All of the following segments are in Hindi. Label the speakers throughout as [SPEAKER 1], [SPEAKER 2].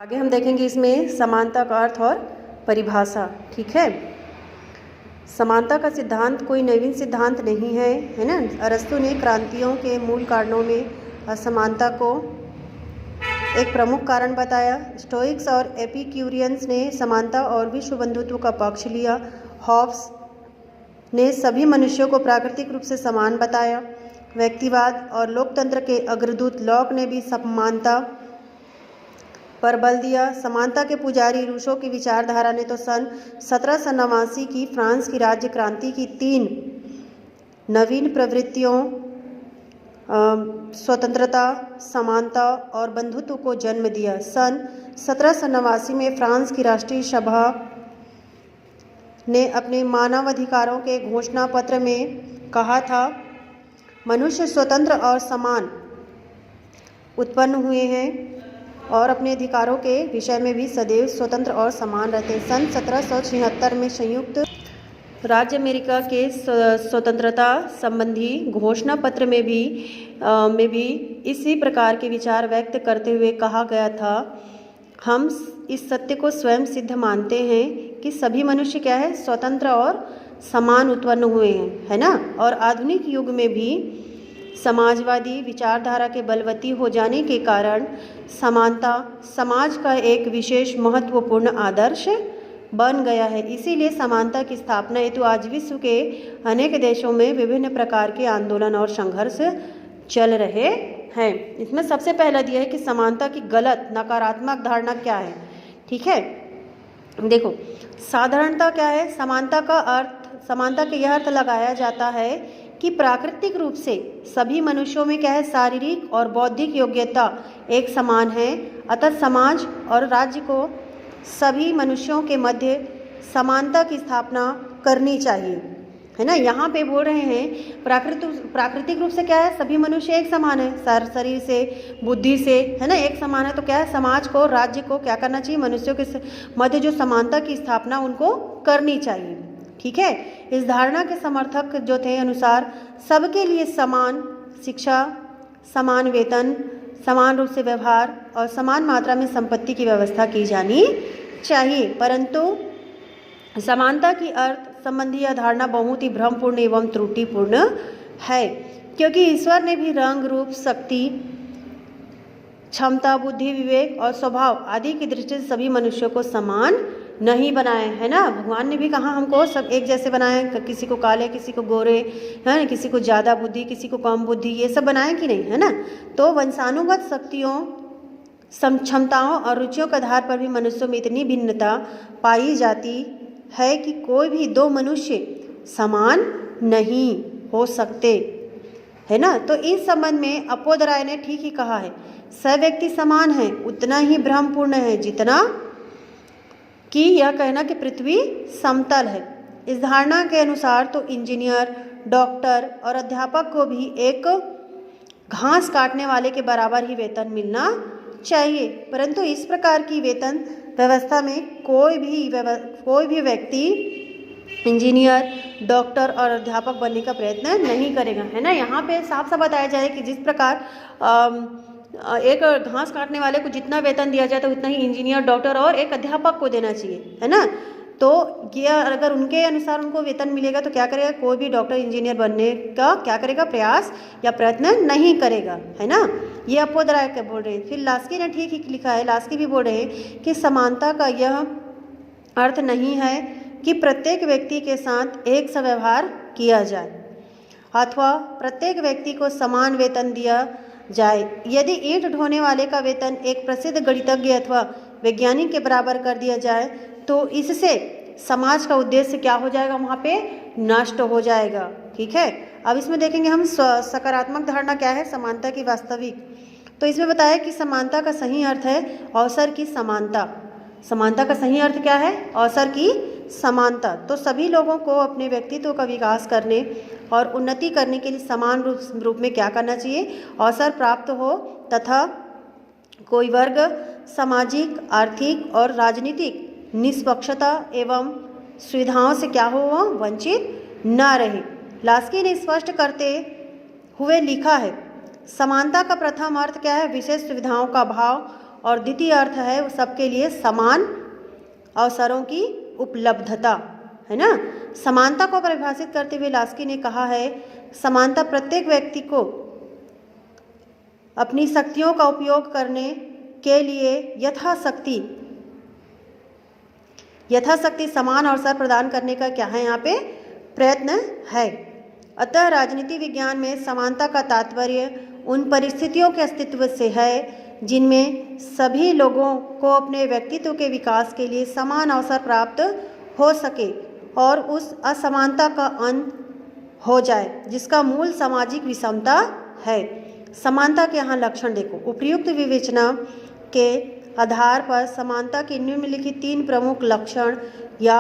[SPEAKER 1] आगे हम देखेंगे इसमें समानता का अर्थ और परिभाषा। ठीक है, समानता का सिद्धांत कोई नवीन सिद्धांत नहीं है, है ना। अरस्तु ने क्रांतियों के मूल कारणों में असमानता को एक प्रमुख कारण बताया। स्टोइक्स और एपिक्यूरियंस ने समानता और विश्व बंधुत्व का पक्ष लिया। हॉब्स ने सभी मनुष्यों को प्राकृतिक रूप से समान बताया। व्यक्तिवाद और लोकतंत्र के अग्रदूत लॉक ने भी समानता पर बल दिया। समानता के पुजारी रूसो की विचारधारा ने तो सन 1789 की फ्रांस की राज्य क्रांति की 3 नवीन प्रवृत्तियों स्वतंत्रता, समानता और बंधुत्व को जन्म दिया। सन 1789 में फ्रांस की राष्ट्रीय सभा ने अपने मानवाधिकारों के घोषणा पत्र में कहा था, मनुष्य स्वतंत्र और समान उत्पन्न हुए हैं और अपने अधिकारों के विषय में भी सदैव स्वतंत्र और समान रहते। सन 1776 में संयुक्त राज्य अमेरिका के स्वतंत्रता संबंधी घोषणा पत्र में भी इसी प्रकार के विचार व्यक्त करते हुए कहा गया था, हम इस सत्य को स्वयं सिद्ध मानते हैं कि सभी मनुष्य क्या है, स्वतंत्र और समान उत्पन्न हुए हैं, है ना। और आधुनिक युग में भी समाजवादी विचारधारा के बलवती हो जाने के कारण समानता समाज का एक विशेष महत्वपूर्ण आदर्श बन गया है। इसीलिए समानता की स्थापना हेतु आज विश्व के अनेक देशों में विभिन्न प्रकार के आंदोलन और संघर्ष चल रहे हैं। इसमें सबसे पहला दिया है कि समानता की गलत नकारात्मक धारणा क्या है। ठीक है, देखो साधारणता क्या है। समानता के यह अर्थ लगाया जाता है कि प्राकृतिक रूप से सभी मनुष्यों में क्या है, शारीरिक और बौद्धिक योग्यता एक समान है। अतः समाज और राज्य को सभी मनुष्यों के मध्य समानता की स्थापना करनी चाहिए, है ना। यहाँ पे बोल रहे हैं प्राकृतिक रूप से क्या है, सभी मनुष्य एक समान है, शरीर से, बुद्धि से, है ना, एक समान है। तो क्या है, समाज को, राज्य को क्या करना चाहिए, मनुष्यों के मध्य जो समानता की स्थापना उनको करनी चाहिए। ठीक है, इस धारणा के समर्थक जो थे अनुसार सबके लिए समान शिक्षा, समान वेतन, समान रूप से व्यवहार और समान मात्रा में संपत्ति की व्यवस्था की जानी चाहिए। परंतु समानता की अर्थ संबंधी यह धारणा बहुत ही भ्रमपूर्ण एवं त्रुटिपूर्ण है, क्योंकि ईश्वर ने भी रंग, रूप, शक्ति, क्षमता, बुद्धि, विवेक और स्वभाव आदि की दृष्टि से सभी मनुष्यों को समान नहीं बनाए, है ना। भगवान ने भी कहा हमको सब एक जैसे बनाए, किसी को काले, किसी को गोरे, है ना, किसी को ज़्यादा बुद्धि, किसी को कम बुद्धि, ये सब बनाए कि नहीं, है ना। तो वंशानुगत शक्तियों, क्षमताओं और रुचियों के आधार पर भी मनुष्यों में इतनी भिन्नता पाई जाती है कि कोई भी 2 मनुष्य समान नहीं हो सकते, है ना। तो इस संबंध में अपोद राय ने ठीक ही कहा है, सब व्यक्ति समान है उतना ही भ्रमपूर्ण है जितना कि यह कहना कि पृथ्वी समतल है। इस धारणा के अनुसार तो इंजीनियर, डॉक्टर और अध्यापक को भी एक घास काटने वाले के बराबर ही वेतन मिलना चाहिए। परंतु इस प्रकार की वेतन व्यवस्था में कोई भी व्यक्ति इंजीनियर, डॉक्टर और अध्यापक बनने का प्रयत्न नहीं करेगा, है ना। यहाँ पे साफ साफ बताया जाए कि जिस प्रकार एक घास काटने वाले को जितना वेतन दिया जाए तो उतना ही इंजीनियर, डॉक्टर और एक अध्यापक को देना चाहिए, है ना। तो ये अगर उनके अनुसार उनको वेतन मिलेगा तो क्या करेगा, कोई भी डॉक्टर, इंजीनियर बनने का क्या करेगा, प्रयास या प्रयत्न नहीं करेगा, है ना। ये अपोद राय के बोल रहे हैं। फिर लास्की ने ठीक ही लिखा है, लास्की भी बोल रहे हैं कि समानता का यह अर्थ नहीं है कि प्रत्येक व्यक्ति के साथ एक सा व्यवहार किया जाए अथवा प्रत्येक व्यक्ति को समान वेतन दिया जाए। यदि ईंट ढोने वाले का वेतन एक प्रसिद्ध गणितज्ञ अथवा वैज्ञानिक के बराबर कर दिया जाए तो इससे समाज का उद्देश्य क्या हो जाएगा, वहाँ पे नष्ट हो जाएगा। ठीक है, अब इसमें देखेंगे हम सकारात्मक धारणा क्या है समानता की वास्तविक। तो इसमें बताया कि समानता का सही अर्थ है अवसर की समानता। समानता का सही अर्थ क्या है, अवसर की समानता। तो सभी लोगों को अपने व्यक्तित्व का विकास करने और उन्नति करने के लिए समान रूप में क्या करना चाहिए, अवसर प्राप्त हो तथा कोई वर्ग सामाजिक, आर्थिक और राजनीतिक निष्पक्षता एवं सुविधाओं से क्या हो, वंचित न रहे। लास्की ने स्पष्ट करते हुए लिखा है, समानता का प्रथम अर्थ क्या है, विशेष सुविधाओं का अभाव और द्वितीय अर्थ है वो सबके लिए समान अवसरों की उपलब्धता, है ना। समानता को परिभाषित करते हुए लास्की ने कहा है, समानता प्रत्येक व्यक्ति को अपनी शक्तियों का उपयोग करने के लिए यथाशक्ति समान अवसर प्रदान करने का क्या है यहाँ पे प्रयत्न है। अतः राजनीति विज्ञान में समानता का तात्पर्य उन परिस्थितियों के अस्तित्व से है जिनमें सभी लोगों को अपने व्यक्तित्व के विकास के लिए समान अवसर प्राप्त हो सके और उस असमानता का अंत हो जाए जिसका मूल सामाजिक विषमता है। समानता के यहाँ लक्षण देखो। उपयुक्त विवेचना के आधार पर समानता के निम्नलिखित 3 प्रमुख लक्षण या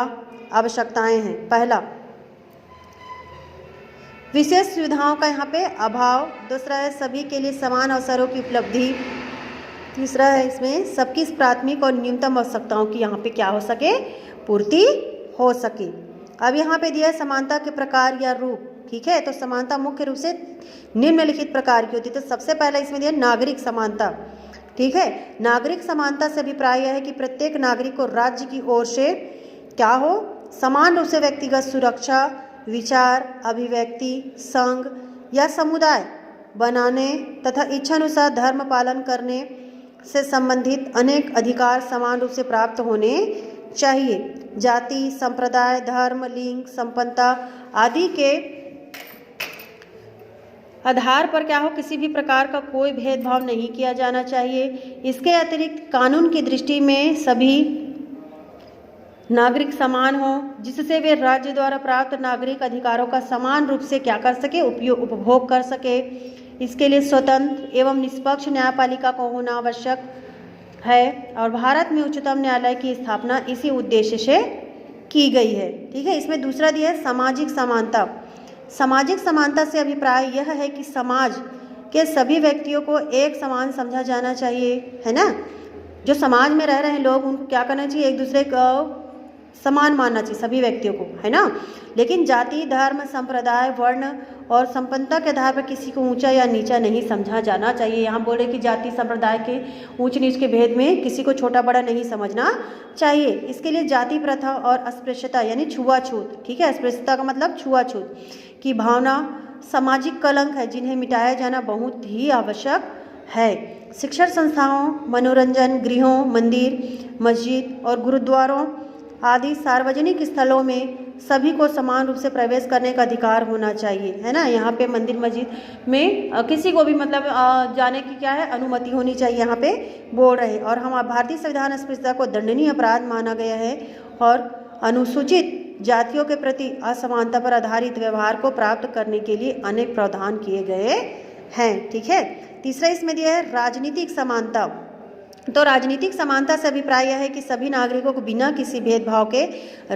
[SPEAKER 1] आवश्यकताएं हैं। पहला, विशेष सुविधाओं का यहाँ पे अभाव। दूसरा है सभी के लिए समान अवसरों की उपलब्धि। तीसरा है इसमें सबकी प्राथमिक और न्यूनतम आवश्यकताओं की यहाँ पे क्या हो सके पूर्ति हो सके। अब यहाँ पे दिया है समानता के प्रकार या रूप, ठीक है। तो समानता मुख्य रूप से निम्नलिखित प्रकार की होती है। तो सबसे पहले इसमें दिया नागरिक समानता, ठीक है। नागरिक समानता से अभिप्राय यह है कि प्रत्येक नागरिक को राज्य की ओर से क्या हो, समान रूप से व्यक्तिगत सुरक्षा, विचार, अभिव्यक्ति, संघ या समुदाय बनाने तथा इच्छानुसार धर्म पालन करने से संबंधित अनेक अधिकार समान रूप से प्राप्त होने चाहिए। जाति, संप्रदाय, धर्म, लिंग, संपन्नता आदि के आधार पर क्या हो किसी भी प्रकार का कोई भेदभाव नहीं किया जाना चाहिए। इसके अतिरिक्त कानून की दृष्टि में सभी नागरिक समान हो जिससे वे राज्य द्वारा प्राप्त नागरिक अधिकारों का समान रूप से क्या कर सके उपभोग कर सके। इसके लिए स्वतंत्र एवं निष्पक्ष न्यायपालिका को होना आवश्यक है और भारत में उच्चतम न्यायालय की स्थापना इसी उद्देश्य से की गई है, ठीक है। इसमें दूसरा दिया है सामाजिक समानता। सामाजिक समानता से अभिप्राय यह है कि समाज के सभी व्यक्तियों को एक समान समझा जाना चाहिए, है ना। जो समाज में रह रहे हैं लोग उनको क्या करना चाहिए, एक दूसरे को समान मानना चाहिए सभी व्यक्तियों को, है ना। लेकिन जाति, धर्म, संप्रदाय, वर्ण और संपन्नता के आधार पर किसी को ऊंचा या नीचा नहीं समझा जाना चाहिए। यहाँ बोले कि जाति संप्रदाय के ऊंच नीच के भेद में किसी को छोटा बड़ा नहीं समझना चाहिए। इसके लिए जाति प्रथा और अस्पृश्यता यानी छुआछूत, ठीक है। अस्पृश्यता का मतलब छुआछूत की भावना सामाजिक कलंक है जिन्हें मिटाया जाना बहुत ही आवश्यक है। शिक्षण संस्थाओं, मनोरंजन गृहों, मंदिर, मस्जिद और गुरुद्वारों आदि सार्वजनिक स्थलों में सभी को समान रूप से प्रवेश करने का अधिकार होना चाहिए, है ना। यहाँ पे मंदिर मस्जिद में किसी को भी मतलब जाने की क्या है अनुमति होनी चाहिए, यहाँ पे बोल रहे। और हम भारतीय संविधान अस्पृश्यता को दंडनीय अपराध माना गया है और अनुसूचित जातियों के प्रति असमानता पर आधारित व्यवहार को प्राप्त करने के लिए अनेक प्रावधान किए गए हैं, ठीक है। तीसरा इसमें दिया है राजनीतिक समानता। तो राजनीतिक समानता से अभिप्राय यह है कि सभी नागरिकों को बिना किसी भेदभाव के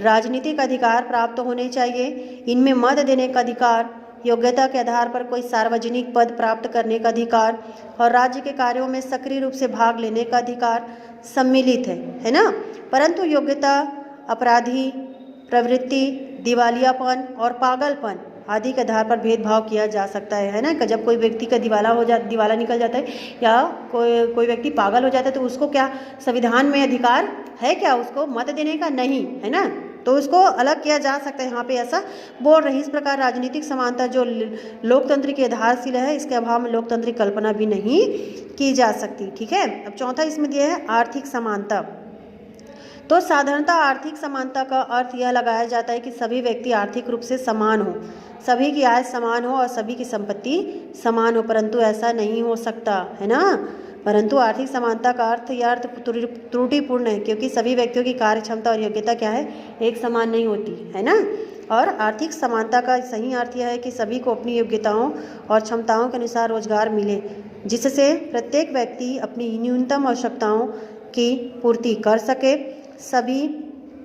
[SPEAKER 1] राजनीतिक अधिकार प्राप्त होने चाहिए। इनमें मत देने का अधिकार, योग्यता के आधार पर कोई सार्वजनिक पद प्राप्त करने का अधिकार और राज्य के कार्यों में सक्रिय रूप से भाग लेने का अधिकार सम्मिलित है ना। परंतु योग्यता, अपराधी प्रवृत्ति, दिवालियापन और पागलपन आदि के आधार पर भेदभाव किया जा सकता है ना। जब कोई व्यक्ति का दिवाला निकल जाता है या कोई व्यक्ति पागल हो जाता है तो उसको क्या संविधान में अधिकार है क्या उसको मत देने का? नहीं, है ना। तो उसको अलग किया जा सकता है, यहाँ पे ऐसा बोल रही। इस प्रकार राजनीतिक समानता जो लोकतंत्र की आधारशिला है, इसके अभाव में लोकतंत्र की कल्पना भी नहीं की जा सकती, ठीक है। अब चौथा इसमें दिया है आर्थिक समानता। तो साधारणतः आर्थिक समानता का अर्थ यह लगाया जाता है कि सभी व्यक्ति आर्थिक रूप से समान हो, सभी की आय समान हो और सभी की संपत्ति समान हो, परंतु ऐसा नहीं हो सकता, है ना। परंतु आर्थिक समानता का अर्थ यह अर्थ त्रुटिपूर्ण है क्योंकि सभी व्यक्तियों की कार्य क्षमता और योग्यता क्या है, एक समान नहीं होती, है ना। और आर्थिक समानता का सही अर्थ यह है कि सभी को अपनी योग्यताओं और क्षमताओं के अनुसार रोजगार मिले, जिससे प्रत्येक व्यक्ति अपनी न्यूनतम आवश्यकताओं की पूर्ति कर सके, सभी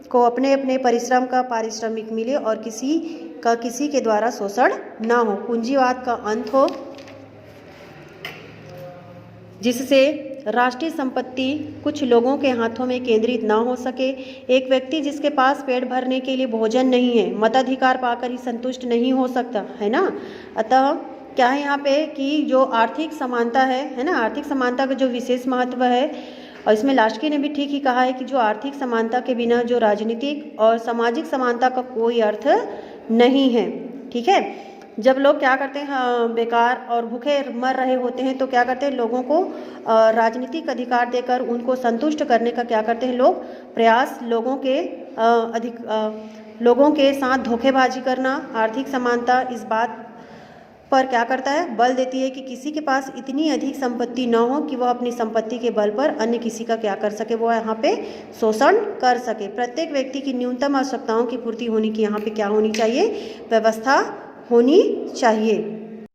[SPEAKER 1] को अपने अपने परिश्रम का पारिश्रमिक मिले और किसी के द्वारा शोषण न हो, पूंजीवाद का अंत हो, जिससे राष्ट्रीय संपत्ति कुछ लोगों के हाथों में केंद्रित न हो सके। एक व्यक्ति जिसके पास पेट भरने के लिए भोजन नहीं है, मताधिकार पाकर ही संतुष्ट नहीं हो सकता, है ना। अतः क्या है यहाँ पे कि जो आर्थिक समानता है ना, आर्थिक समानता का जो विशेष महत्व है और इसमें लास्की ने भी ठीक ही कहा है कि जो आर्थिक समानता के बिना जो राजनीतिक और सामाजिक समानता का कोई अर्थ नहीं है। ठीक है, जब लोग क्या करते हैं, बेकार और भूखे मर रहे होते हैं तो क्या करते हैं, लोगों को राजनीतिक अधिकार देकर उनको संतुष्ट करने का क्या करते हैं लोग प्रयास, लोगों के साथ धोखेबाजी करना। आर्थिक समानता इस बात पर क्या करता है, बल देती है कि किसी के पास इतनी अधिक संपत्ति न हो कि वह अपनी संपत्ति के बल पर अन्य किसी का क्या कर सके, वो यहाँ पे शोषण कर सके। प्रत्येक व्यक्ति की न्यूनतम आवश्यकताओं की पूर्ति होने की यहाँ पे क्या होनी चाहिए, व्यवस्था होनी चाहिए।